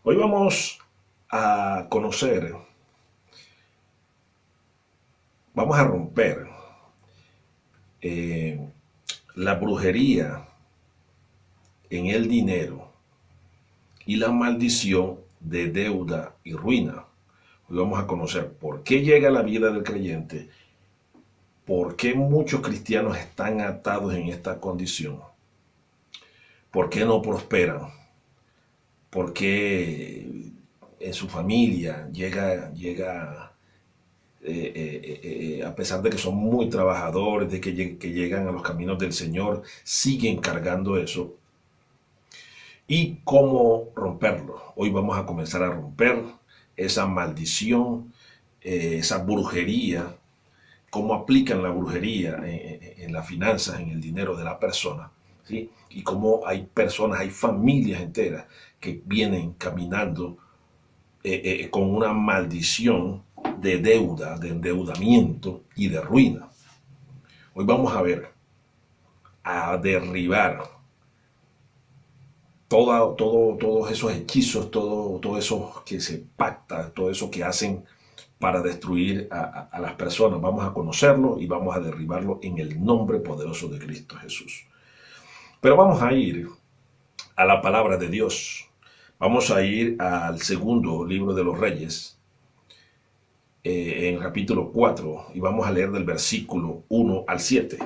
Hoy vamos a conocer, vamos a romper eh, la brujería en el dinero y la maldición de deuda y ruina. Hoy vamos a conocer por qué llega a la vida del creyente, por qué muchos cristianos están atados en esta condición, por qué no prosperan, por qué en su familia a pesar de que son muy trabajadores, que llegan a los caminos del Señor, siguen cargando eso. ¿Y cómo romperlo? Hoy vamos a comenzar a romper esa maldición, esa brujería, cómo aplican la brujería en las finanzas, en el dinero de la persona, ¿sí? Y cómo hay personas, hay familias enteras que vienen caminando con una maldición de deuda, de endeudamiento y de ruina. Hoy vamos a ver, a derribar todos esos hechizos, todo eso que se pacta, todo eso que hacen para destruir a las personas. Vamos a conocerlo y vamos a derribarlo en el nombre poderoso de Cristo Jesús. Pero vamos a ir a la palabra de Dios. Vamos a ir al segundo libro de los Reyes, en el capítulo 4, y vamos a leer del versículo 1 al 7.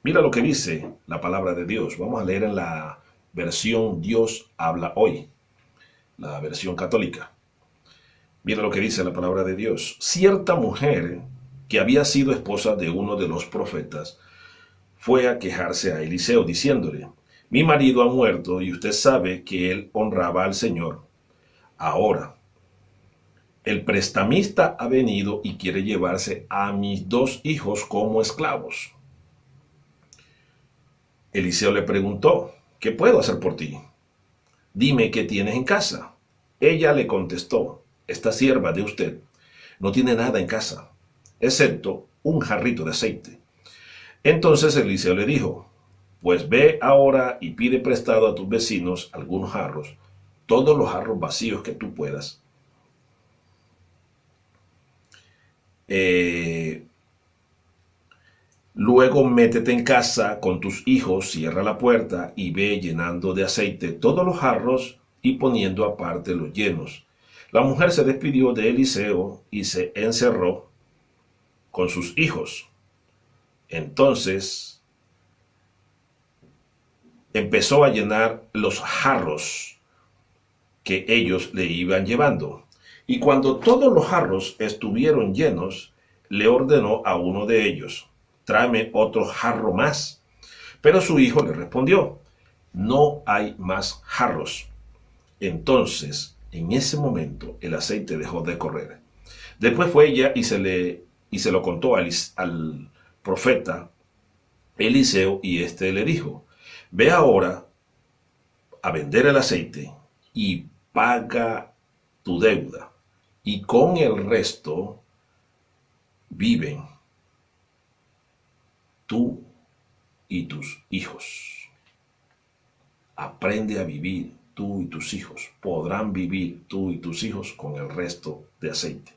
Mira lo que dice la palabra de Dios. Vamos a leer en la versión Dios habla hoy, la versión católica. Mira lo que dice la palabra de Dios. Cierta mujer que había sido esposa de uno de los profetas fue a quejarse a Eliseo diciéndole: mi marido ha muerto y usted sabe que él honraba al Señor. Ahora, el prestamista ha venido y quiere llevarse a mis dos hijos como esclavos. Eliseo le preguntó: ¿qué puedo hacer por ti? Dime qué tienes en casa. Ella le contestó: esta sierva de usted no tiene nada en casa, excepto un jarrito de aceite. Entonces Eliseo le dijo: pues ve ahora y pide prestado a tus vecinos algunos jarros, todos los jarros vacíos que tú puedas. Eh, Luego métete en casa con tus hijos, cierra la puerta y ve llenando de aceite todos los jarros y poniendo aparte los llenos. La mujer se despidió de Eliseo y se encerró con sus hijos. Entonces empezó a llenar los jarros que ellos le iban llevando. Y cuando todos los jarros estuvieron llenos, le ordenó a uno de ellos: tráeme otro jarro más. Pero su hijo le respondió: no hay más jarros. Entonces, en ese momento, el aceite dejó de correr. Después fue ella y se lo contó al profeta Eliseo, y este le dijo: ve ahora a vender el aceite y paga tu deuda, y con el resto viven tú y tus hijos. Aprende a vivir tú y tus hijos. Podrán vivir tú y tus hijos con el resto de aceite.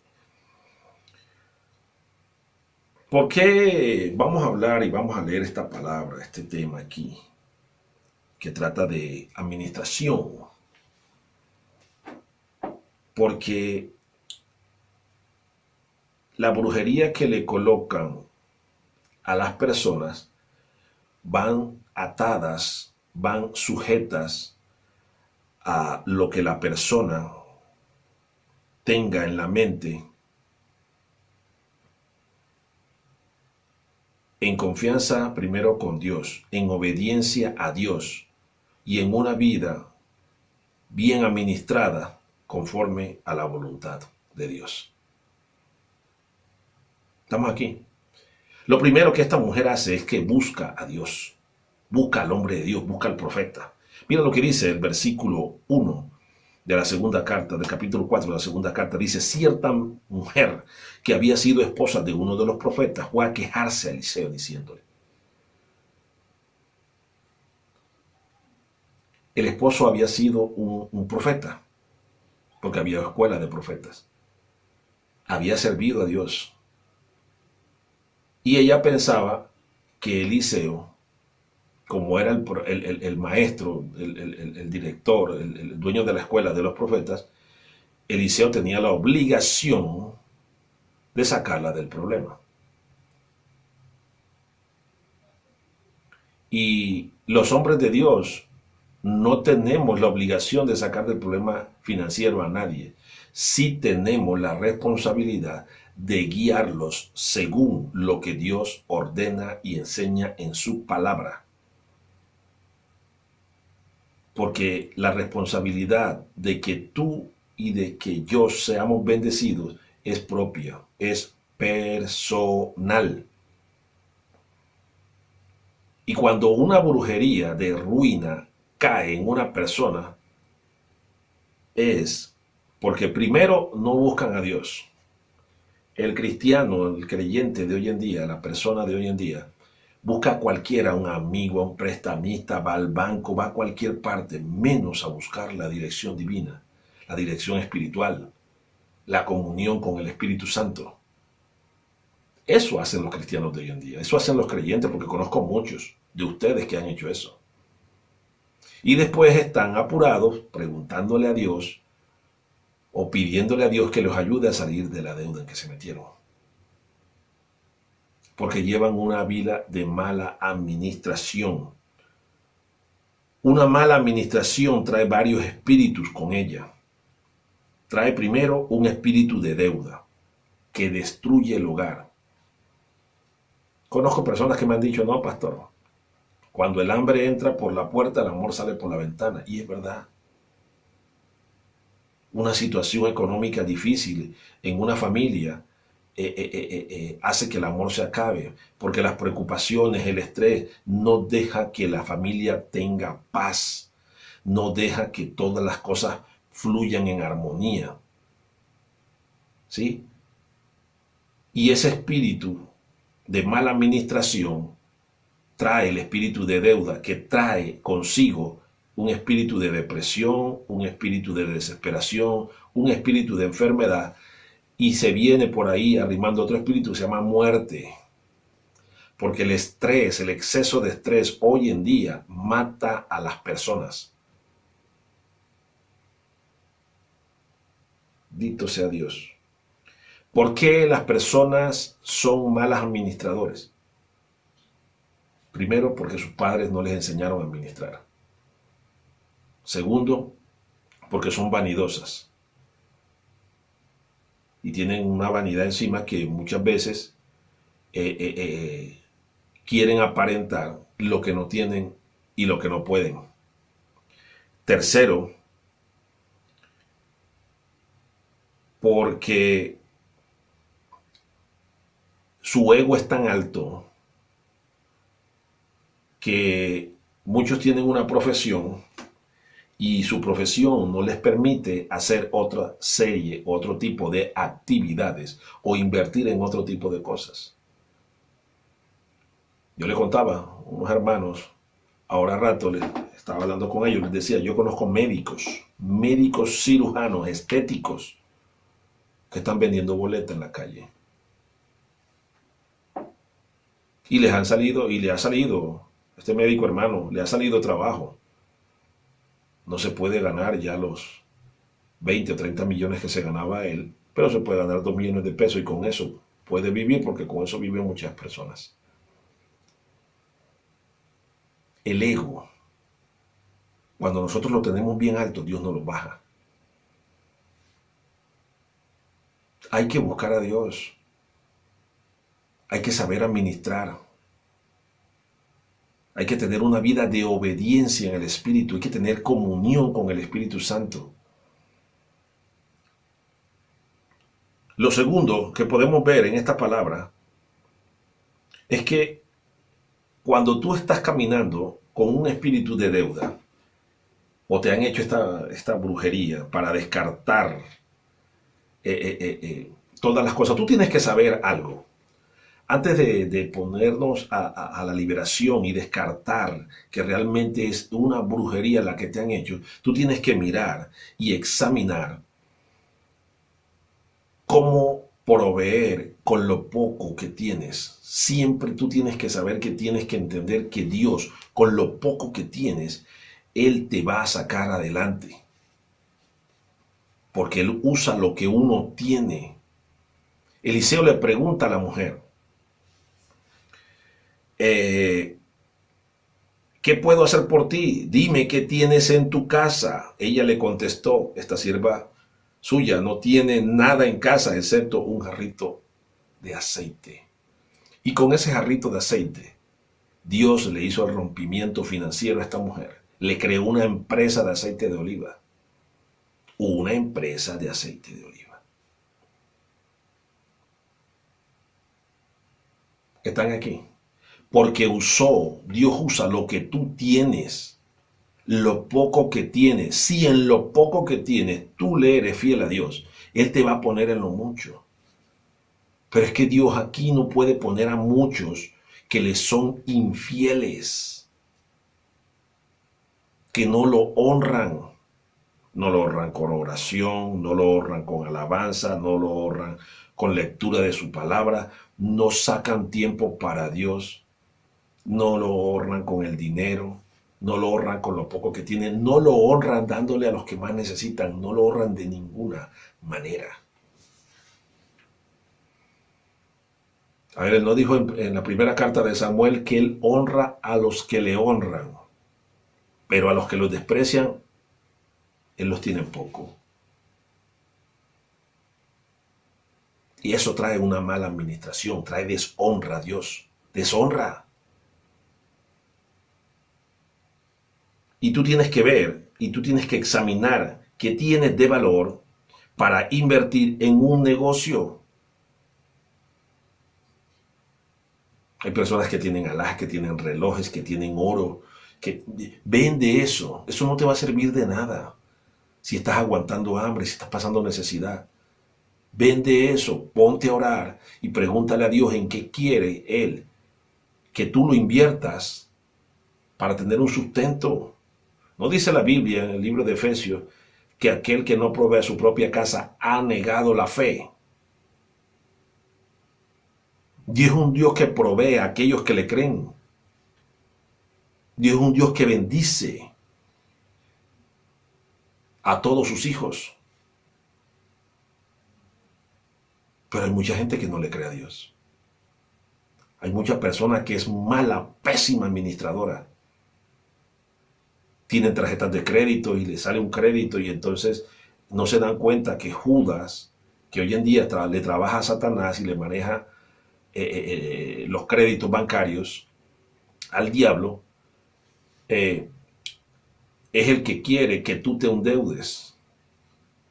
¿Por qué vamos a hablar y vamos a leer esta palabra, este tema aquí, que trata de administración? Porque la brujería que le colocan a las personas van atadas, van sujetas a lo que la persona tenga en la mente, en confianza primero con Dios, en obediencia a Dios y en una vida bien administrada conforme a la voluntad de Dios. Estamos aquí. Lo primero que esta mujer hace es que busca a Dios, busca al hombre de Dios, busca al profeta. Mira lo que dice el versículo 1 de la segunda carta, del capítulo 4 de la segunda carta. Dice: cierta mujer que había sido esposa de uno de los profetas fue a quejarse a Eliseo diciéndole. El esposo había sido un profeta. porque había escuela de profetas. Había servido a Dios. Y ella pensaba que Eliseo, como era el maestro, el director, el dueño de la escuela de los profetas, Eliseo tenía la obligación de sacarla del problema. Y los hombres de Dios no tenemos la obligación de sacar del problema financiero a nadie. Sí tenemos la responsabilidad de guiarlos según lo que Dios ordena y enseña en su palabra. Porque la responsabilidad de que tú y de que yo seamos bendecidos es propia, es personal. Y cuando una brujería de ruina cae en una persona, es porque primero no buscan a Dios. El cristiano, el creyente de hoy en día, la persona de hoy en día, busca a cualquiera, un amigo, un prestamista, va al banco, va a cualquier parte, menos a buscar la dirección divina, la dirección espiritual, la comunión con el Espíritu Santo. Eso hacen los cristianos de hoy en día, eso hacen los creyentes, porque conozco muchos de ustedes que han hecho eso. Y después están apurados preguntándole a Dios o pidiéndole a Dios que los ayude a salir de la deuda en que se metieron. Porque llevan una vida de mala administración. Una mala administración trae varios espíritus con ella. Trae primero un espíritu de deuda que destruye el hogar. Conozco personas que me han dicho, no, pastor, cuando el hambre entra por la puerta, el amor sale por la ventana. Y es verdad. Una situación económica difícil en una familia hace que el amor se acabe, porque las preocupaciones, el estrés, no deja que la familia tenga paz, no deja que todas las cosas fluyan en armonía. ¿Sí? Y ese espíritu de mala administración trae el espíritu de deuda, que trae consigo un espíritu de depresión, un espíritu de desesperación, un espíritu de enfermedad, y se viene por ahí arrimando otro espíritu que se llama muerte. Porque el estrés, el exceso de estrés hoy en día mata a las personas. Bendito sea Dios. ¿Por qué las personas son malas administradores? Primero, porque sus padres no les enseñaron a administrar. Segundo, porque son vanidosas. Y tienen una vanidad encima que muchas veces quieren aparentar lo que no tienen y lo que no pueden. Tercero, porque su ego es tan alto que muchos tienen una profesión y su profesión no les permite hacer otra serie, otro tipo de actividades o invertir en otro tipo de cosas. Yo le contaba a unos hermanos, ahora rato les estaba hablando con ellos, les decía, yo conozco médicos cirujanos, estéticos, que están vendiendo boletas en la calle. Y les han salido, y le ha salido, este médico hermano, le ha salido trabajo. No se puede ganar ya los 20 o 30 millones que se ganaba él, pero se puede ganar 2 millones de pesos y con eso puede vivir, porque con eso viven muchas personas. El ego, cuando nosotros lo tenemos bien alto, Dios nos lo baja. Hay que buscar a Dios. Hay que saber administrar. Hay que tener una vida de obediencia en el Espíritu. Hay que tener comunión con el Espíritu Santo. Lo segundo que podemos ver en esta palabra es que cuando tú estás caminando con un espíritu de deuda o te han hecho esta brujería para descartar todas las cosas, tú tienes que saber algo. Antes de ponernos a la liberación y descartar que realmente es una brujería la que te han hecho, tú tienes que mirar y examinar cómo proveer con lo poco que tienes. Siempre tú tienes que saber que tienes que entender que Dios, con lo poco que tienes, Él te va a sacar adelante. Porque Él usa lo que uno tiene. Eliseo le pregunta a la mujer, ¿qué puedo hacer por ti? Dime qué tienes en tu casa. Ella le contestó, esta sierva suya no tiene nada en casa excepto un jarrito de aceite. Y con ese jarrito de aceite, Dios le hizo el rompimiento financiero a esta mujer. Le creó una empresa de aceite de oliva. Una empresa de aceite de oliva. Están aquí. Porque Dios usa lo que tú tienes, lo poco que tienes. Si en lo poco que tienes tú le eres fiel a Dios, Él te va a poner en lo mucho. Pero es que Dios aquí no puede poner a muchos que les son infieles, que no lo honran. No lo honran con oración, no lo honran con alabanza, no lo honran con lectura de su palabra, no sacan tiempo para Dios, no lo honran con el dinero, no lo honran con lo poco que tienen, no lo honran dándole a los que más necesitan, no lo honran de ninguna manera. A ver, él no dijo en la primera carta de Samuel que él honra a los que le honran, pero a los que los desprecian, él los tiene poco. Y eso trae una mala administración, trae deshonra a Dios, deshonra. Y tú tienes que ver, y tú tienes que examinar qué tienes de valor para invertir en un negocio. Hay personas que tienen alhajas, que tienen relojes, que tienen oro, que vende eso. Eso no te va a servir de nada. Si estás aguantando hambre, si estás pasando necesidad, vende eso, ponte a orar y pregúntale a Dios en qué quiere Él que tú lo inviertas para tener un sustento. ¿No dice la Biblia en el libro de Efesios que aquel que no provee su propia casa ha negado la fe? Dios es un Dios que provee a aquellos que le creen. Dios es un Dios que bendice a todos sus hijos. Pero hay mucha gente que no le cree a Dios. Hay mucha persona que es mala, pésima administradora. Tienen tarjetas de crédito y le sale un crédito y entonces no se dan cuenta que Judas, que hoy en día le trabaja a Satanás y le maneja los créditos bancarios al diablo, es el que quiere que tú te endeudes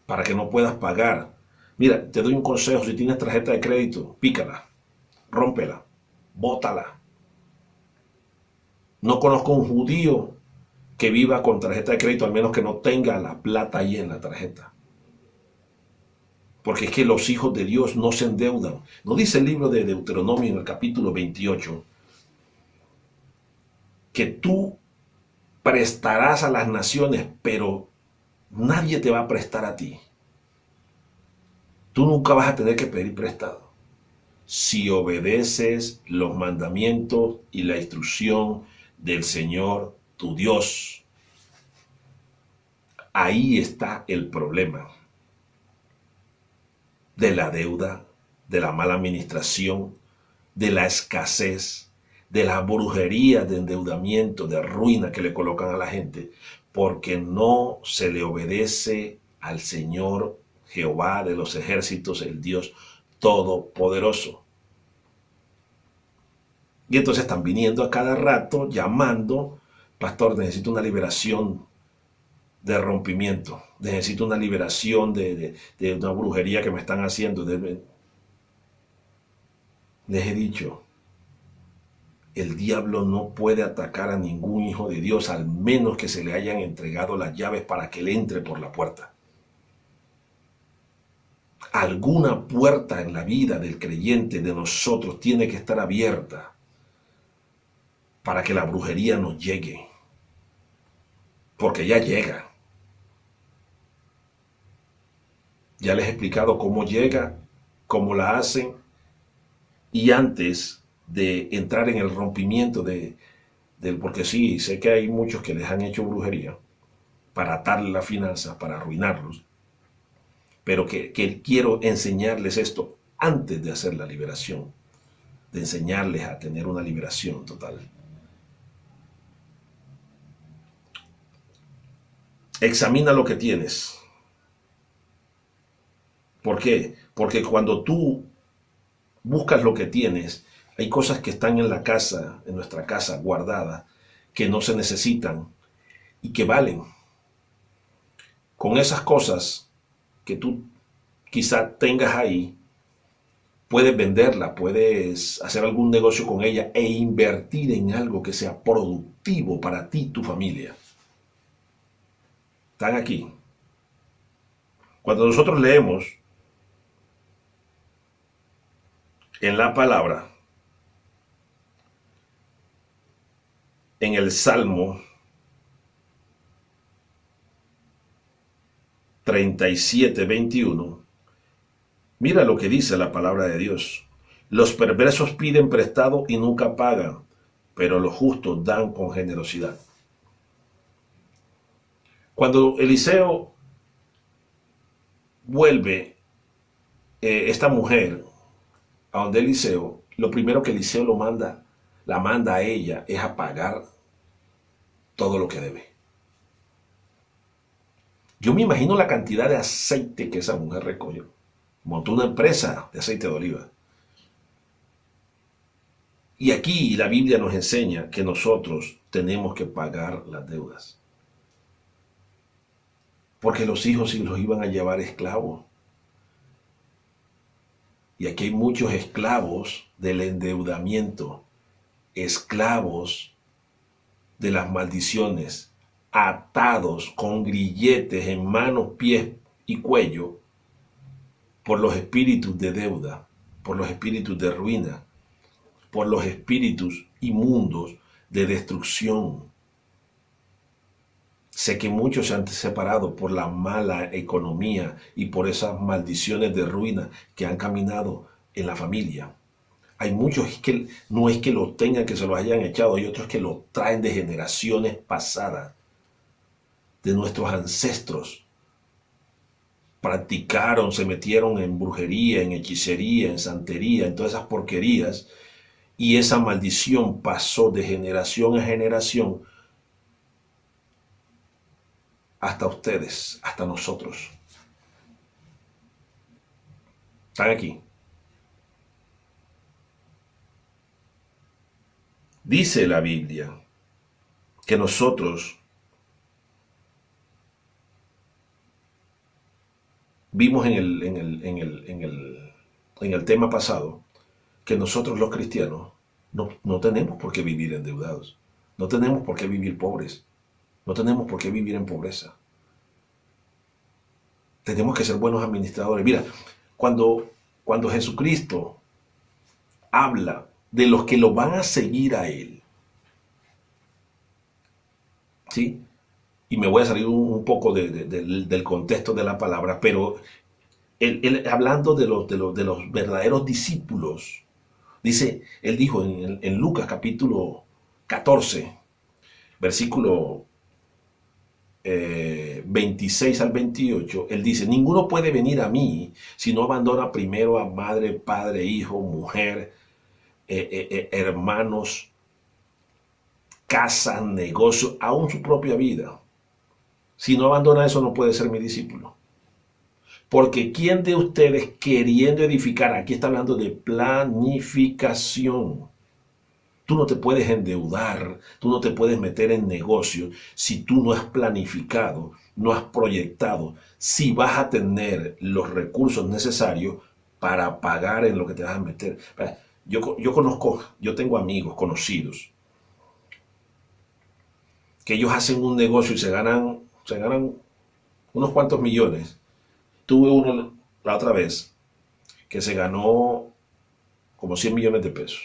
para que no puedas pagar. Mira, te doy un consejo: si tienes tarjeta de crédito, pícala, rómpela, bótala. No conozco un judío que viva con tarjeta de crédito, al menos que no tenga la plata ahí en la tarjeta. Porque es que los hijos de Dios no se endeudan. ¿No dice el libro de Deuteronomio en el capítulo 28 que tú prestarás a las naciones, pero nadie te va a prestar a ti? Tú nunca vas a tener que pedir prestado si obedeces los mandamientos y la instrucción del Señor tu Dios. Ahí está el problema de la deuda, de la mala administración, de la escasez, de la brujería de endeudamiento, de ruina que le colocan a la gente, porque no se le obedece al Señor Jehová de los ejércitos, el Dios Todopoderoso. Y entonces están viniendo a cada rato llamando: pastor, necesito una liberación de rompimiento, necesito una liberación de una brujería que me están haciendo. Les he dicho, el diablo no puede atacar a ningún hijo de Dios al menos que se le hayan entregado las llaves para que él entre por la puerta. Alguna puerta en la vida del creyente, de nosotros, tiene que estar abierta para que la brujería nos llegue. Porque ya llega. Ya les he explicado cómo llega como la hacen y antes de entrar en el rompimiento porque sí, sé que hay muchos que les han hecho brujería para atarle las finanzas, para arruinarlos, pero que quiero enseñarles esto antes de hacer la liberación, de enseñarles a tener una liberación total. Examina lo que tienes. ¿Por qué? Porque cuando tú buscas lo que tienes, hay cosas que están en la casa, en nuestra casa, guardadas, que no se necesitan y que valen. Con esas cosas que tú quizá tengas ahí, puedes venderla, puedes hacer algún negocio con ella e invertir en algo que sea productivo para ti y tu familia. Están aquí. Cuando nosotros leemos en la palabra, en el Salmo 37:21, mira lo que dice la palabra de Dios. Los perversos piden prestado y nunca pagan, pero los justos dan con generosidad. Cuando Eliseo vuelve, esta mujer, a donde Eliseo, lo primero que Eliseo la manda a ella, es a pagar todo lo que debe. Yo me imagino la cantidad de aceite que esa mujer recogió. Montó una empresa de aceite de oliva. Y aquí la Biblia nos enseña que nosotros tenemos que pagar las deudas. Porque los hijos los iban a llevar esclavos. Y aquí hay muchos esclavos del endeudamiento, esclavos de las maldiciones, atados con grilletes en manos, pies y cuello por los espíritus de deuda, por los espíritus de ruina, por los espíritus inmundos de destrucción. Sé que muchos se han separado por la mala economía y por esas maldiciones de ruina que han caminado en la familia. Hay muchos que no es que lo tengan, que se los hayan echado, hay otros que lo traen de generaciones pasadas, de nuestros ancestros. Practicaron, se metieron en brujería, en hechicería, en santería, en todas esas porquerías, y esa maldición pasó de generación a generación hasta ustedes, hasta nosotros. Están aquí. Dice la Biblia que nosotros vimos en el tema pasado que nosotros los cristianos no tenemos por qué vivir endeudados, no tenemos por qué vivir pobres, no tenemos por qué vivir en pobreza. Tenemos que ser buenos administradores. Mira, cuando Jesucristo habla de los que lo van a seguir a Él, ¿sí? Y me voy a salir un poco del contexto de la palabra, pero él hablando de los verdaderos discípulos, él dijo en Lucas capítulo 14, versículo 26 al 28, él dice: ninguno puede venir a mí si no abandona primero a madre, padre, hijo, mujer, hermanos, casa, negocio, aún su propia vida. Si no abandona eso, no puede ser mi discípulo. Porque ¿quién de ustedes queriendo edificar? Aquí está hablando de planificación. Tú no te puedes endeudar, tú no te puedes meter en negocios si tú no has planificado, no has proyectado, si vas a tener los recursos necesarios para pagar en lo que te vas a meter. Yo tengo amigos, conocidos, que ellos hacen un negocio y se ganan unos cuantos millones. Tuve uno la otra vez que se ganó como 100 millones de pesos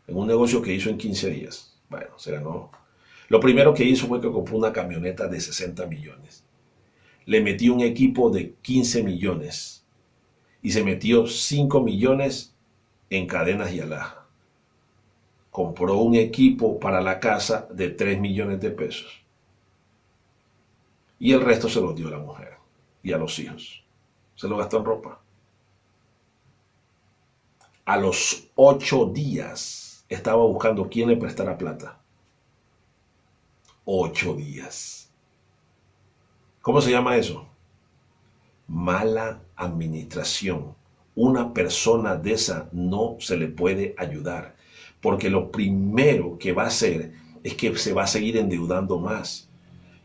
en un negocio que hizo en 15 días. Bueno, se ganó. Lo primero que hizo fue que compró una camioneta de 60 millones. Le metió un equipo de 15 millones y se metió 5 millones en cadenas y alhajas. Compró un equipo para la casa de 3 millones de pesos. Y el resto se lo dio a la mujer y a los hijos. Se lo gastó en ropa. A los 8 días estaba buscando quién le prestara plata. 8 días. ¿Cómo se llama eso? Mala administración. Una persona de esa no se le puede ayudar, porque lo primero que va a hacer es que se va a seguir endeudando más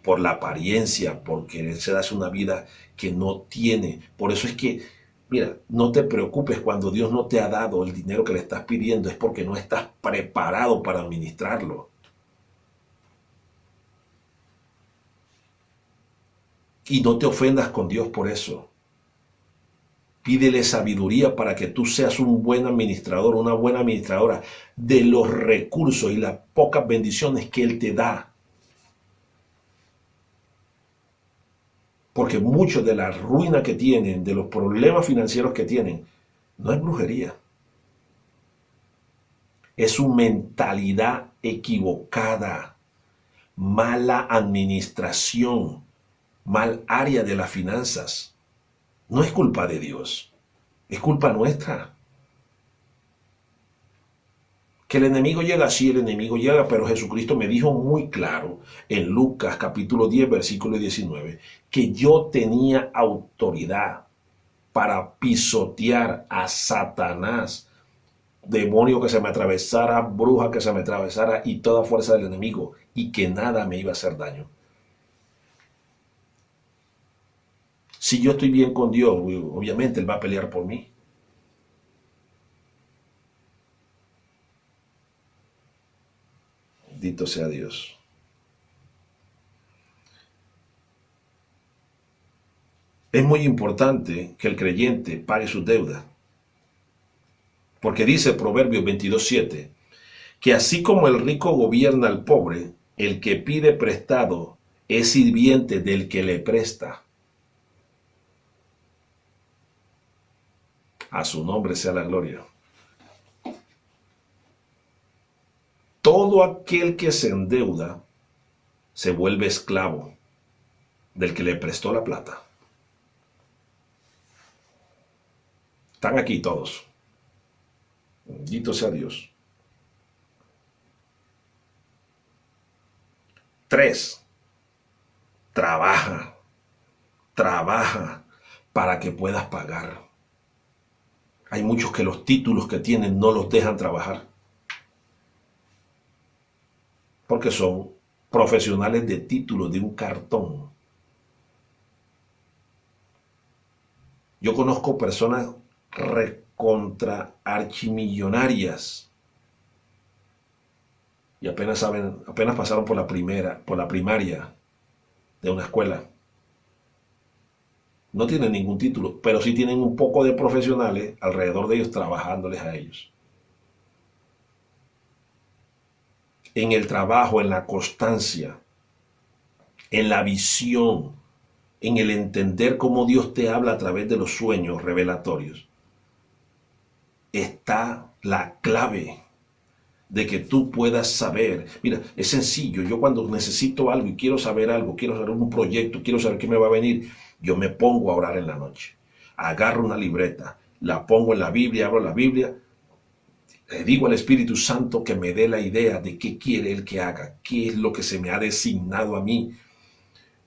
por la apariencia, por quererse darse una vida que no tiene. Por eso es que, mira, no te preocupes cuando Dios no te ha dado el dinero que le estás pidiendo, es porque no estás preparado para administrarlo. Y no te ofendas con Dios por eso. Pídele sabiduría para que tú seas un buen administrador, una buena administradora de los recursos y las pocas bendiciones que Él te da. Porque mucho de la ruina que tienen, de los problemas financieros que tienen, no es brujería. Es su mentalidad equivocada, mala administración, mal área de las finanzas. No es culpa de Dios, es culpa nuestra. Que el enemigo llega, sí, el enemigo llega, pero Jesucristo me dijo muy claro en Lucas capítulo 10, versículo 19, que yo tenía autoridad para pisotear a Satanás, demonio que se me atravesara, bruja que se me atravesara y toda fuerza del enemigo, y que nada me iba a hacer daño. Si yo estoy bien con Dios, obviamente Él va a pelear por mí. Bendito sea Dios. Es muy importante que el creyente pague sus deudas. Porque dice Proverbios 22:7, que así como el rico gobierna al pobre, el que pide prestado es sirviente del que le presta. A su nombre sea la gloria. Todo aquel que se endeuda se vuelve esclavo del que le prestó la plata. Están aquí todos. Bendito sea Dios. 3. Trabaja para que puedas pagar. Hay muchos que los títulos que tienen no los dejan trabajar, porque son profesionales de títulos de un cartón. Yo conozco personas recontra archimillonarias y apenas pasaron por la primaria de una escuela. No tienen ningún título, pero sí tienen un poco de profesionales alrededor de ellos trabajándoles a ellos. En el trabajo, en la constancia, en la visión, en el entender cómo Dios te habla a través de los sueños revelatorios, está la clave de que tú puedas saber. Mira, es sencillo. Yo cuando necesito algo y quiero saber algo, quiero saber un proyecto, quiero saber qué me va a venir, yo me pongo a orar en la noche. Agarro una libreta, la pongo en la Biblia, abro la Biblia, le digo al Espíritu Santo que me dé la idea de qué quiere Él que haga, qué es lo que se me ha designado a mí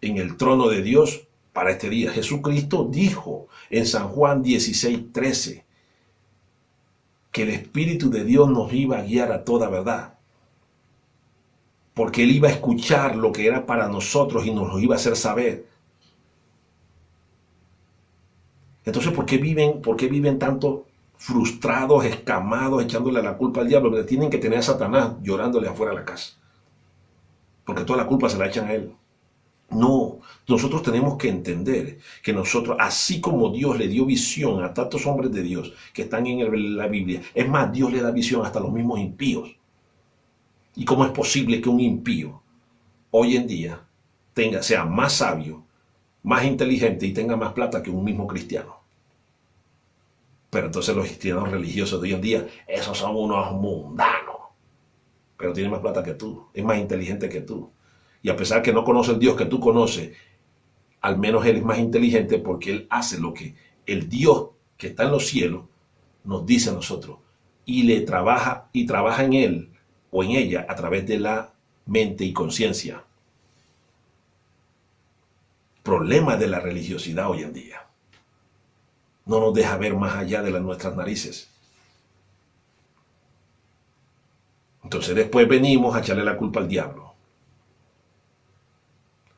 en el trono de Dios para este día. Jesucristo dijo en San Juan 16:13 que el Espíritu de Dios nos iba a guiar a toda verdad, porque Él iba a escuchar lo que era para nosotros y nos lo iba a hacer saber. Entonces, ¿por qué viven tanto frustrados, escamados, echándole la culpa al diablo? Porque tienen que tener a Satanás llorándole afuera de la casa, porque toda la culpa se la echan a él. No, nosotros tenemos que entender que nosotros, así como Dios le dio visión a tantos hombres de Dios que están en la Biblia, es más, Dios le da visión hasta a los mismos impíos. ¿Y cómo es posible que un impío hoy en día sea más sabio, más inteligente y tenga más plata que un mismo cristiano? Pero entonces los cristianos religiosos de hoy en día, esos son unos mundanos. Pero tiene más plata que tú, es más inteligente que tú. Y a pesar que no conoce el Dios que tú conoces, al menos él es más inteligente porque él hace lo que el Dios que está en los cielos nos dice a nosotros. Y trabaja en él o en ella a través de la mente y conciencia. Problema de la religiosidad hoy en día. No nos deja ver más allá de nuestras narices. Entonces después venimos a echarle la culpa al diablo.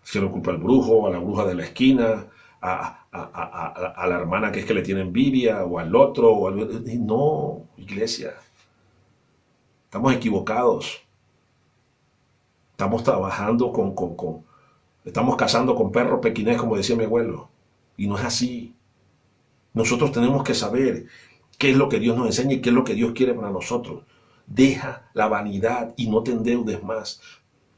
Se lo culpa al brujo, a la bruja de la esquina, a la hermana que es que le tiene envidia, o al otro. No, iglesia. Estamos equivocados. Estamos trabajando estamos cazando con perros pequinés, como decía mi abuelo. Y no es así. Nosotros tenemos que saber qué es lo que Dios nos enseña y qué es lo que Dios quiere para nosotros. Deja la vanidad y no te endeudes más.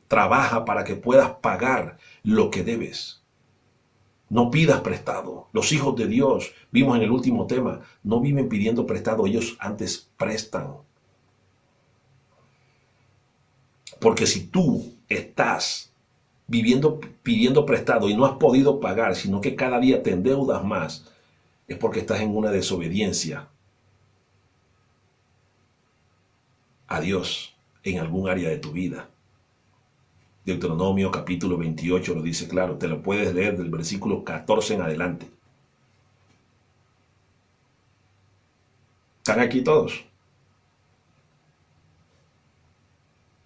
Trabaja para que puedas pagar lo que debes. No pidas prestado. Los hijos de Dios, vimos en el último tema, no viven pidiendo prestado, ellos antes prestan. Porque si tú estás pidiendo prestado y no has podido pagar, sino que cada día te endeudas más, es porque estás en una desobediencia a Dios en algún área de tu vida. Deuteronomio capítulo 28 lo dice claro, te lo puedes leer del versículo 14 en adelante. ¿Están aquí todos?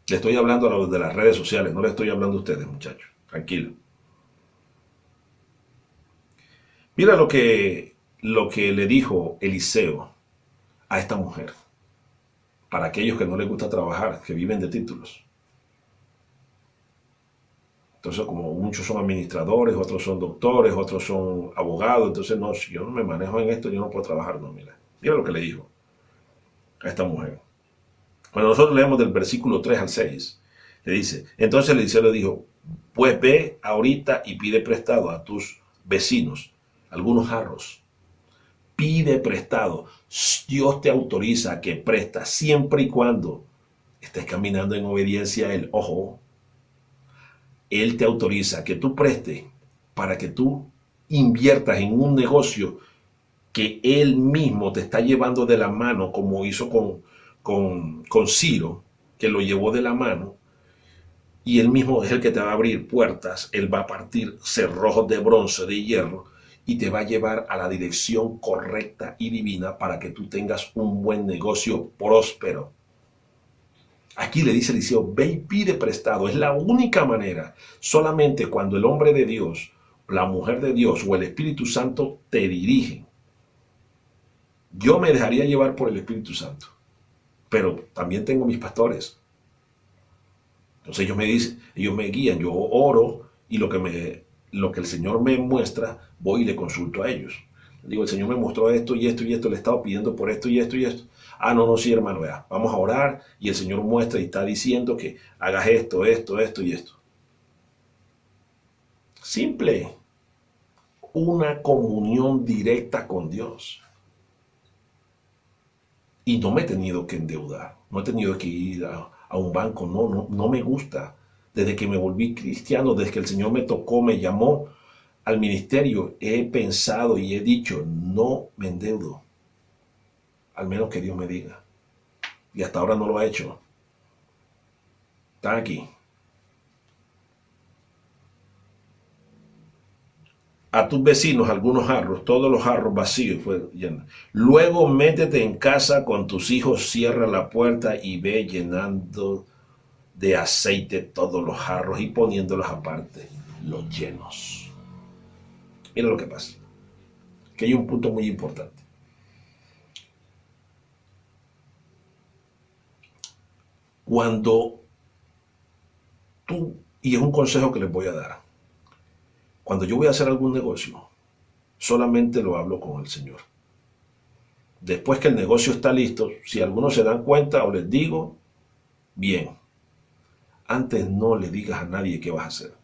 Le estoy hablando a los de las redes sociales, no le estoy hablando a ustedes, muchachos. Tranquilo. Mira lo que le dijo Eliseo a esta mujer. Para aquellos que no les gusta trabajar, que viven de títulos. Entonces, como muchos son administradores, otros son doctores, otros son abogados, entonces no, si yo no me manejo en esto, yo no puedo trabajar. No, mira lo que le dijo a esta mujer. Cuando nosotros leemos del versículo 3 al 6, le dice, entonces Eliseo le dijo, pues ve ahorita y pide prestado a tus vecinos algunos jarros. Pide prestado. Dios te autoriza a que prestas siempre y cuando estés caminando en obediencia a Él. Ojo, Él te autoriza a que tú prestes para que tú inviertas en un negocio que Él mismo te está llevando de la mano, como hizo con Ciro, que lo llevó de la mano, y Él mismo es el que te va a abrir puertas, Él va a partir cerrojos de bronce, de hierro, y te va a llevar a la dirección correcta y divina para que tú tengas un buen negocio próspero. Aquí le dice Eliseo, ve y pide prestado. Es la única manera. Solamente cuando el hombre de Dios, la mujer de Dios o el Espíritu Santo te dirigen. Yo me dejaría llevar por el Espíritu Santo, pero también tengo mis pastores. Entonces ellos me dicen, ellos me guían, yo oro y lo que el Señor me muestra, voy y le consulto a ellos. Digo, el Señor me mostró esto y esto y esto, le he estado pidiendo por esto y esto y esto. Ah, no, sí, hermano, vea, vamos a orar y el Señor muestra y está diciendo que hagas esto y esto. Simple. Una comunión directa con Dios. Y no me he tenido que endeudar, no he tenido que ir a un banco, no me gusta. Desde que me volví cristiano, desde que el Señor me tocó, me llamó al ministerio, he pensado y he dicho, no me endeudo, al menos que Dios me diga. Y hasta ahora no lo ha hecho. Están aquí. A tus vecinos algunos jarros, todos los jarros vacíos. Luego métete en casa con tus hijos, cierra la puerta y ve llenando de aceite todos los jarros y poniéndolos aparte, los llenos. Mira lo que pasa. Que hay un punto muy importante. Cuando tú, y es un consejo que les voy a dar, cuando yo voy a hacer algún negocio, solamente lo hablo con el Señor. Después que el negocio está listo, si algunos se dan cuenta o les digo, bien. Antes no le digas a nadie qué vas a hacer.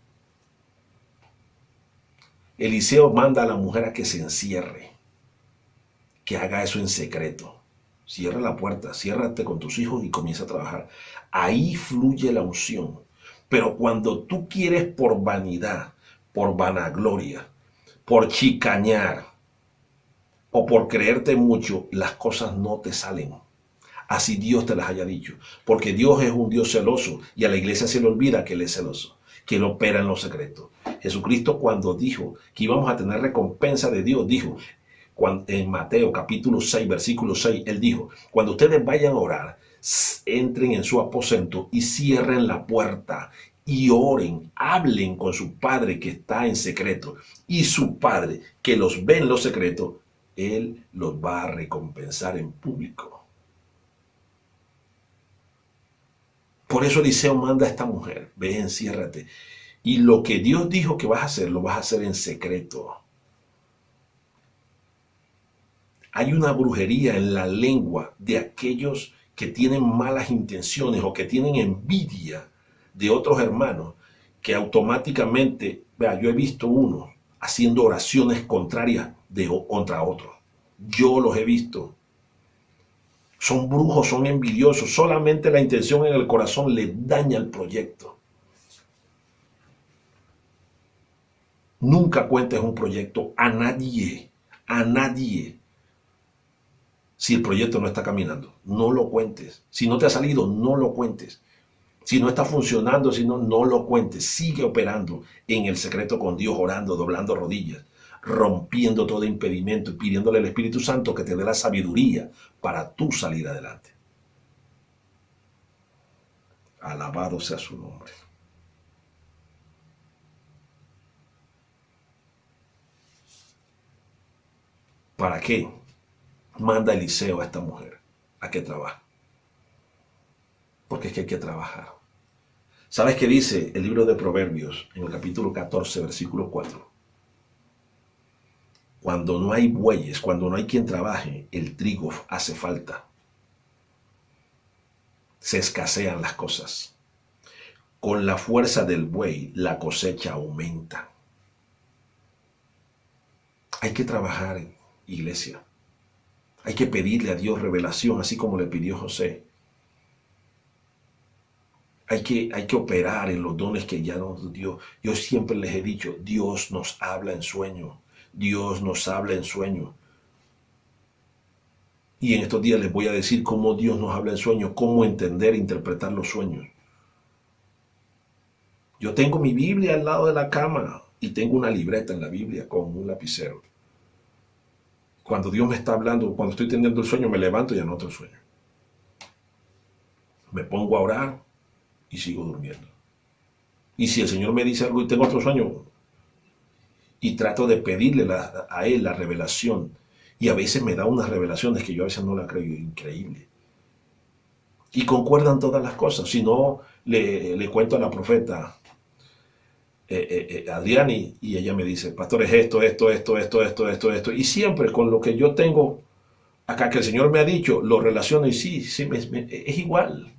Eliseo manda a la mujer a que se encierre. que haga eso en secreto. Cierra la puerta, ciérrate con tus hijos y comienza a trabajar. Ahí fluye la unción. Pero cuando tú quieres por vanidad, por vanagloria, por chicañar o por creerte mucho, las cosas no te salen. Así Dios te las haya dicho. Porque Dios es un Dios celoso y a la iglesia se le olvida que Él es celoso, que Él opera en los secretos. Jesucristo, cuando dijo que íbamos a tener recompensa de Dios, dijo en Mateo capítulo 6, versículo 6, Él dijo: cuando ustedes vayan a orar, entren en su aposento y cierren la puerta y oren, hablen con su Padre que está en secreto, y su Padre que los ve en lo secreto, Él los va a recompensar en público. Por eso Eliseo manda a esta mujer: ve, enciérrate. Y lo que Dios dijo que vas a hacer, lo vas a hacer en secreto. Hay una brujería en la lengua de aquellos que tienen malas intenciones o que tienen envidia de otros hermanos, que automáticamente, vea, yo he visto unos haciendo oraciones contrarias contra otros. Yo los he visto. Son brujos, son envidiosos. Solamente la intención en el corazón les daña el proyecto. Nunca cuentes un proyecto a nadie, si el proyecto no está caminando. No lo cuentes. Si no te ha salido, no lo cuentes. Si no está funcionando, no lo cuentes. Sigue operando en el secreto con Dios, orando, doblando rodillas, rompiendo todo impedimento y pidiéndole al Espíritu Santo que te dé la sabiduría para tú salir adelante. Alabado sea su nombre. ¿Para qué manda Eliseo a esta mujer a que trabaje? Porque es que hay que trabajar. ¿Sabes qué dice el libro de Proverbios en el capítulo 14, versículo 4? Cuando no hay bueyes, cuando no hay quien trabaje, el trigo hace falta. Se escasean las cosas. Con la fuerza del buey, la cosecha aumenta. Hay que trabajar, iglesia. Hay que pedirle a Dios revelación, así como le pidió José. Hay que operar en los dones que ya nos dio. Yo siempre les he dicho, Dios nos habla en sueño. Dios nos habla en sueño. Y en estos días les voy a decir cómo Dios nos habla en sueño, cómo entender e interpretar los sueños. Yo tengo mi Biblia al lado de la cama y tengo una libreta en la Biblia con un lapicero. Cuando Dios me está hablando, cuando estoy teniendo el sueño, me levanto y anoto el sueño. Me pongo a orar y sigo durmiendo. Y si el Señor me dice algo y tengo otro sueño, y trato de pedirle a Él la revelación, y a veces me da unas revelaciones que yo a veces no las creo, increíble. Y concuerdan todas las cosas. Si no, le cuento a la profeta Adriani, y ella me dice: pastor, es esto. Y siempre con lo que yo tengo acá que el Señor me ha dicho, lo relaciono y sí, es igual.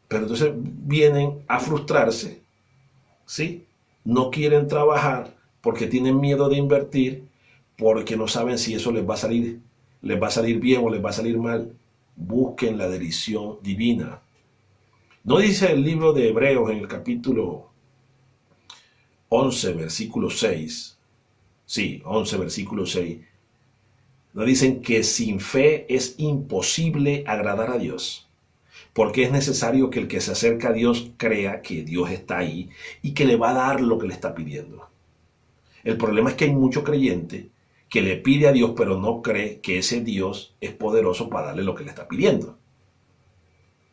Pero entonces vienen a frustrarse, ¿sí? No quieren trabajar porque tienen miedo de invertir, porque no saben si eso les va a salir bien o les va a salir mal. Busquen la dirección divina. ¿No dice el libro de Hebreos en el capítulo 11, versículo 6? Sí, 11, versículo 6. ¿No dicen que sin fe es imposible agradar a Dios? Porque es necesario que el que se acerca a Dios crea que Dios está ahí y que le va a dar lo que le está pidiendo. El problema es que hay mucho creyente que le pide a Dios, pero no cree que ese Dios es poderoso para darle lo que le está pidiendo.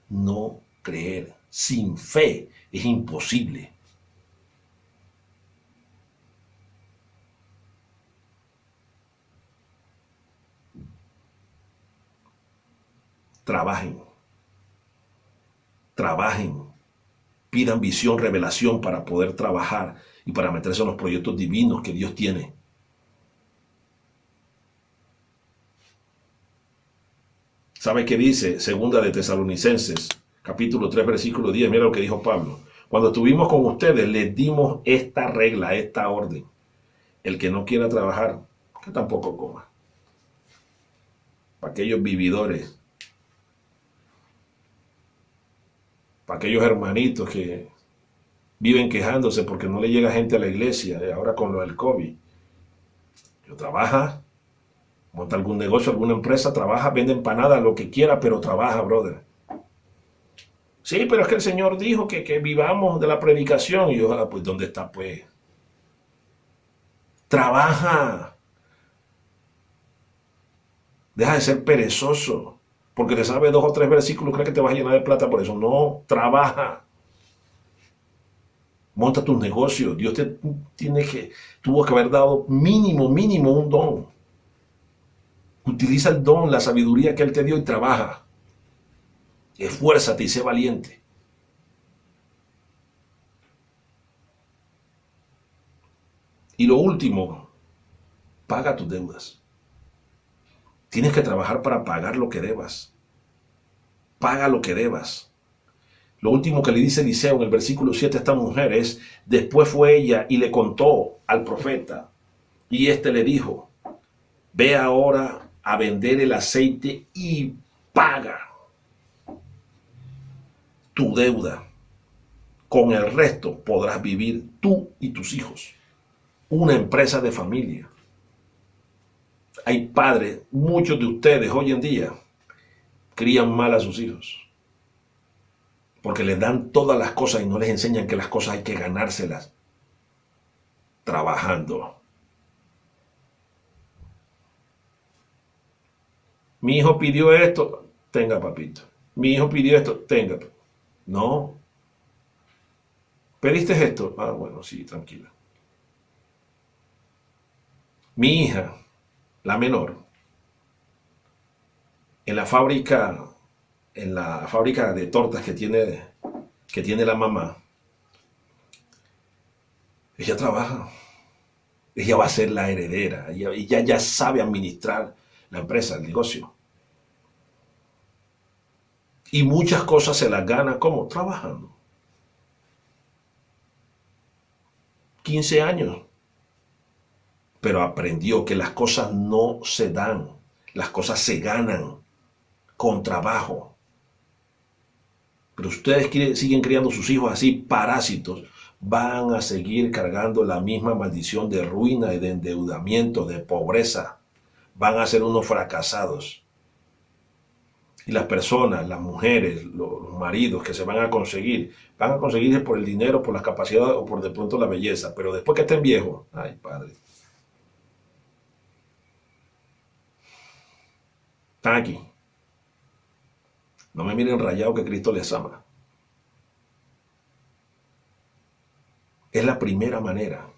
No creer. Sin fe es imposible. Trabajen. Pidan visión, revelación para poder trabajar y para meterse en los proyectos divinos que Dios tiene. ¿Sabe qué dice? Segunda de Tesalonicenses, capítulo 3, versículo 10. Mira lo que dijo Pablo. Cuando estuvimos con ustedes, les dimos esta regla, esta orden. El que no quiera trabajar, que tampoco coma. Para aquellos vividores, para aquellos hermanitos que viven quejándose porque no le llega gente a la iglesia, ahora con lo del COVID. Yo trabaja, monta algún negocio, alguna empresa, trabaja, vende empanadas, lo que quiera, pero trabaja, brother. Sí, pero es que el Señor dijo que vivamos de la predicación. Y yo, pues, ¿dónde está, pues? Trabaja. Deja de ser perezoso. Porque te sabes 2 o 3 versículos, crees que te vas a llenar de plata por eso. No, trabaja. Monta tus negocios. Dios tuvo que haber dado mínimo un don. Utiliza el don, la sabiduría que Él te dio y trabaja. Esfuérzate y sé valiente. Y lo último, paga tus deudas. Tienes que trabajar para pagar lo que debas. Paga lo que debas. Lo último que le dice Eliseo en el versículo 7 a esta mujer es, después fue ella y le contó al profeta, y éste le dijo, ve ahora a vender el aceite y paga tu deuda. Con el resto podrás vivir tú y tus hijos. Una empresa de familia. Hay padres, muchos de ustedes hoy en día crían mal a sus hijos. Porque les dan todas las cosas y no les enseñan que las cosas hay que ganárselas trabajando. Mi hijo pidió esto, tenga papito. Mi hijo pidió esto, tenga. No. ¿Pediste esto? Ah, bueno, sí, tranquila. Mi hija, la menor, en la fábrica de tortas que tiene la mamá, ella trabaja. Ella va a ser la heredera. Ella ya sabe administrar la empresa, el negocio. Y muchas cosas se las gana, ¿cómo? Trabajando. 15 años. Pero aprendió que las cosas no se dan. Las cosas se ganan con trabajo. Pero ustedes siguen criando sus hijos así, parásitos, van a seguir cargando la misma maldición de ruina y de endeudamiento, de pobreza. Van a ser unos fracasados. Y las personas, las mujeres, los maridos que se van a conseguir por el dinero, por las capacidades o por de pronto la belleza. Pero después que estén viejos, ay, padre. Están aquí. No me miren rayado que Cristo les ama. Es la primera manera,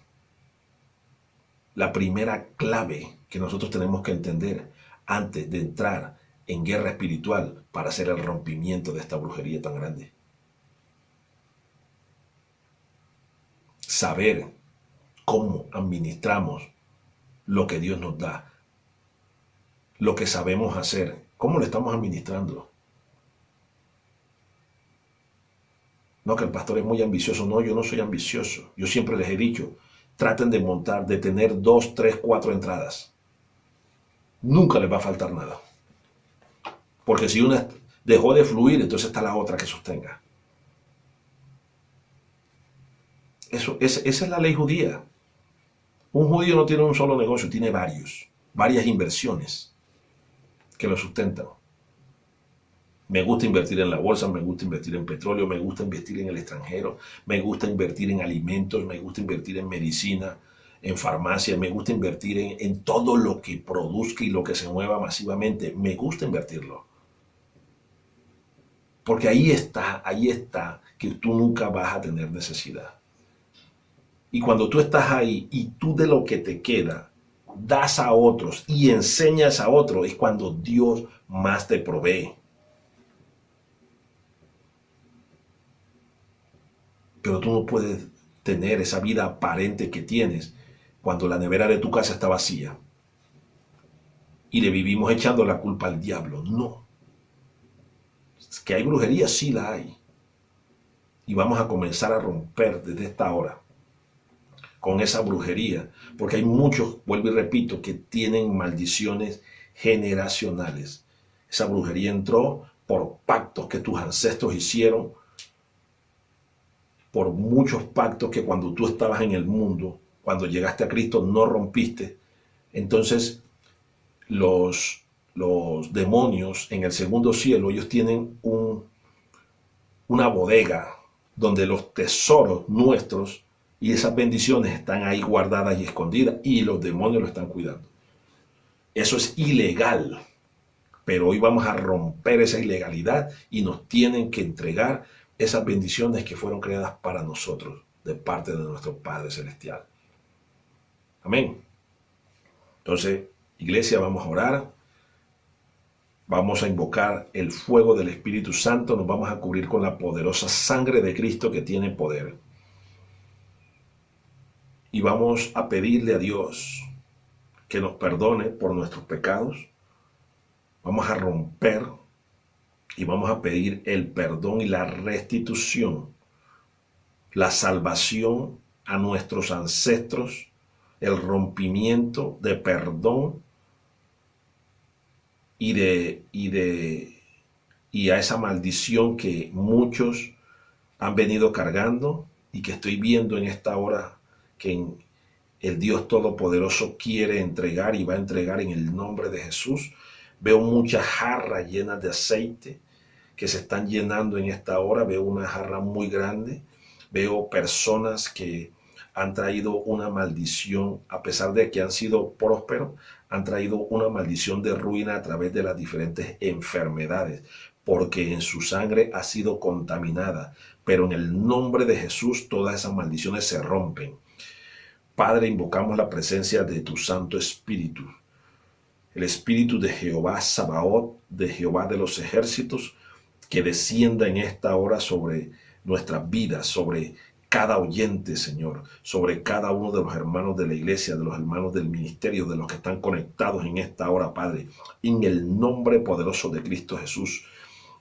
la primera clave que nosotros tenemos que entender antes de entrar en guerra espiritual para hacer el rompimiento de esta brujería tan grande. Saber cómo administramos lo que Dios nos da, lo que sabemos hacer, cómo lo estamos administrando. No, que el pastor es muy ambicioso. No, yo no soy ambicioso. Yo siempre les he dicho, traten de tener 2, 3, 4 entradas. Nunca les va a faltar nada. Porque si una dejó de fluir, entonces está la otra que sostenga. Esa es la ley judía. Un judío no tiene un solo negocio, tiene varias inversiones que lo sustentan. Me gusta invertir en la bolsa, me gusta invertir en petróleo, me gusta invertir en el extranjero, me gusta invertir en alimentos, me gusta invertir en medicina, en farmacia, me gusta invertir en todo lo que produzca y lo que se mueva masivamente. Me gusta invertirlo. Porque ahí está que tú nunca vas a tener necesidad. Y cuando tú estás ahí y tú de lo que te queda das a otros y enseñas a otros, es cuando Dios más te provee. Pero tú no puedes tener esa vida aparente que tienes cuando la nevera de tu casa está vacía. Y le vivimos echando la culpa al diablo. No. Es que hay brujería, sí la hay. Y vamos a comenzar a romper desde esta hora con esa brujería, porque hay muchos, vuelvo y repito, que tienen maldiciones generacionales. Esa brujería entró por pactos que tus ancestros hicieron, por muchos pactos que cuando tú estabas en el mundo, cuando llegaste a Cristo, no rompiste. Entonces, los demonios en el segundo cielo, ellos tienen una bodega donde los tesoros nuestros y esas bendiciones están ahí guardadas y escondidas y los demonios lo están cuidando. Eso es ilegal, pero hoy vamos a romper esa ilegalidad y nos tienen que entregar esas bendiciones que fueron creadas para nosotros de parte de nuestro Padre Celestial. Amén. Entonces, iglesia, vamos a orar. Vamos a invocar el fuego del Espíritu Santo, nos vamos a cubrir con la poderosa sangre de Cristo que tiene poder. Y vamos a pedirle a Dios que nos perdone por nuestros pecados. Vamos a romper y vamos a pedir el perdón y la restitución, la salvación a nuestros ancestros, el rompimiento de perdón y a esa maldición que muchos han venido cargando y que estoy viendo en esta hora que el Dios Todopoderoso quiere entregar y va a entregar en el nombre de Jesús. Veo muchas jarras llenas de aceite que se están llenando en esta hora. Veo una jarra muy grande. Veo personas que han traído una maldición, a pesar de que han sido prósperos, han traído una maldición de ruina a través de las diferentes enfermedades, porque en su sangre ha sido contaminada. Pero en el nombre de Jesús todas esas maldiciones se rompen. Padre, invocamos la presencia de tu Santo Espíritu, el Espíritu de Jehová Sabaoth, de Jehová de los ejércitos, que descienda en esta hora sobre nuestras vidas, sobre cada oyente, Señor, sobre cada uno de los hermanos de la iglesia, de los hermanos del ministerio, de los que están conectados en esta hora, Padre. En el nombre poderoso de Cristo Jesús,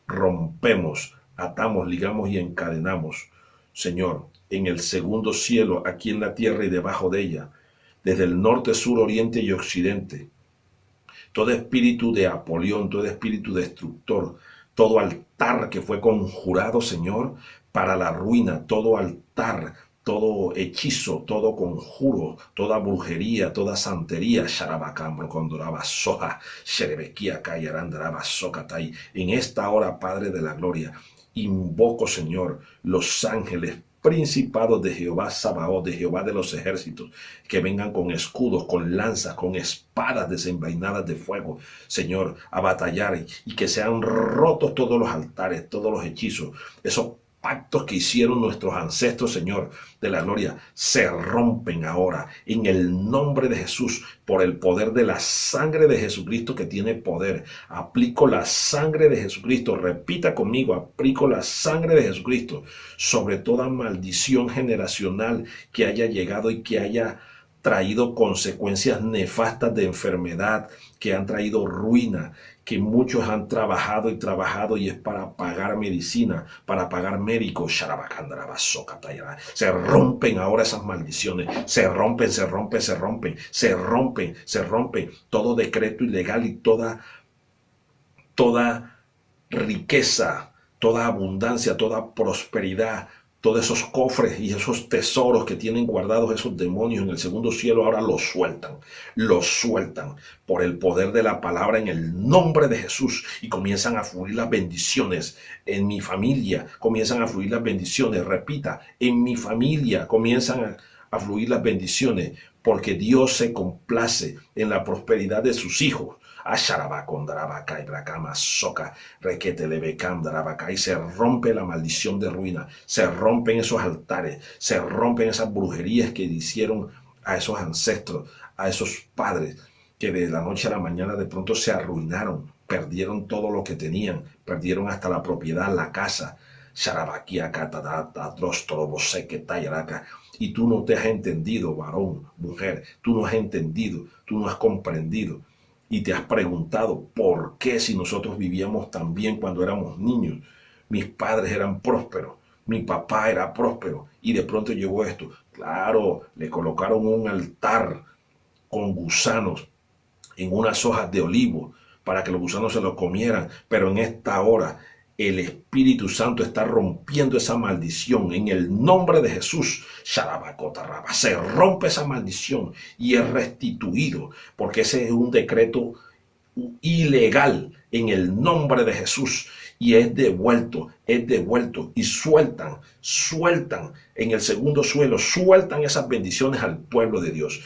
rompemos, atamos, ligamos y encadenamos, Señor, en el segundo cielo, aquí en la tierra y debajo de ella, desde el norte, sur, oriente y occidente, todo espíritu de Apolión, todo espíritu destructor, todo altar que fue conjurado, Señor, para la ruina, todo altar, todo hechizo, todo conjuro, toda brujería, toda santería, en esta hora, Padre de la gloria, invoco, Señor, los ángeles, principados de Jehová Sabaoth, de Jehová de los ejércitos, que vengan con escudos, con lanzas, con espadas desenvainadas de fuego, Señor, a batallar y que sean rotos todos los altares, todos los hechizos, esos pactos que hicieron nuestros ancestros, Señor, de la gloria, se rompen ahora en el nombre de Jesús, por el poder de la sangre de Jesucristo que tiene poder. Aplico la sangre de Jesucristo, repita conmigo, aplico la sangre de Jesucristo sobre toda maldición generacional que haya llegado y que haya traído consecuencias nefastas de enfermedad, que han traído ruina, que muchos han trabajado y es para pagar medicina, para pagar médicos. Se rompen ahora esas maldiciones, se rompen todo decreto ilegal y toda riqueza, toda abundancia, toda prosperidad, todos esos cofres y esos tesoros que tienen guardados esos demonios en el segundo cielo, ahora los sueltan por el poder de la palabra en el nombre de Jesús, y comienzan a fluir las bendiciones en mi familia, comienzan a fluir las bendiciones, repita, en mi familia comienzan a fluir las bendiciones, porque Dios se complace en la prosperidad de sus hijos. Y se rompe la maldición de ruina, se rompen esos altares, se rompen esas brujerías que hicieron a esos ancestros, a esos padres que de la noche a la mañana de pronto se arruinaron, perdieron todo lo que tenían, perdieron hasta la propiedad, la casa. Y tú no te has entendido, varón, mujer, tú no has entendido, tú no has comprendido. Y te has preguntado, ¿por qué si nosotros vivíamos tan bien cuando éramos niños? Mis padres eran prósperos, mi papá era próspero y de pronto llegó esto. Claro, le colocaron un altar con gusanos en unas hojas de olivo para que los gusanos se los comieran, pero en esta hora el Espíritu Santo está rompiendo esa maldición en el nombre de Jesús. Se rompe esa maldición y es restituido, porque ese es un decreto ilegal en el nombre de Jesús, y es devuelto y sueltan en el segundo suelo, sueltan esas bendiciones al pueblo de Dios,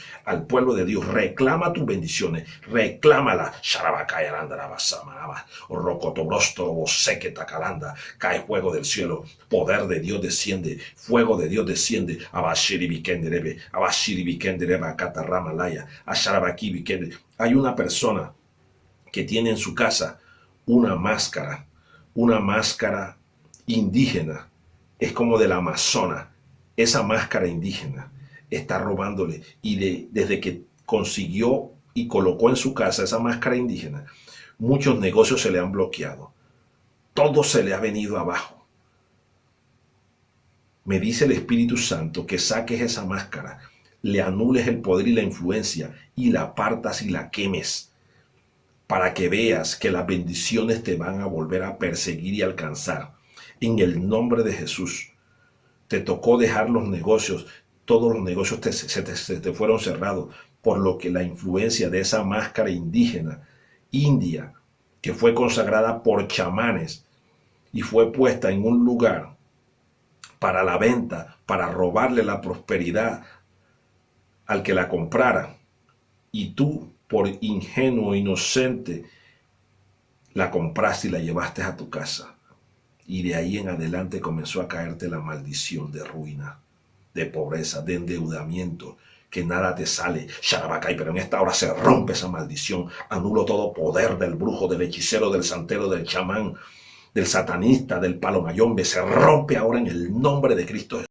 reclama tus bendiciones, reclámala. Cae fuego del cielo, poder de Dios desciende, fuego de Dios desciende. Hay una persona que tiene en su casa una máscara indígena, es como del Amazonas. Esa máscara indígena está robándole, y desde que consiguió y colocó en su casa esa máscara indígena, muchos negocios se le han bloqueado, todo se le ha venido abajo. Me dice el Espíritu Santo que saques esa máscara, le anules el poder y la influencia, y la partas y la quemes, para que veas que las bendiciones te van a volver a perseguir y alcanzar. En el nombre de Jesús. Te tocó dejar los negocios, todos los negocios se te fueron cerrados, por lo que la influencia de esa máscara indígena, india, que fue consagrada por chamanes y fue puesta en un lugar para la venta, para robarle la prosperidad al que la comprara, y tú, por ingenuo, inocente, la compraste y la llevaste a tu casa. Y de ahí en adelante comenzó a caerte la maldición de ruina, de pobreza, de endeudamiento, que nada te sale. Sharabacay, pero en esta hora se rompe esa maldición. Anulo todo poder del brujo, del hechicero, del santero, del chamán, del satanista, del palomayombe. Se rompe ahora en el nombre de Cristo Jesús.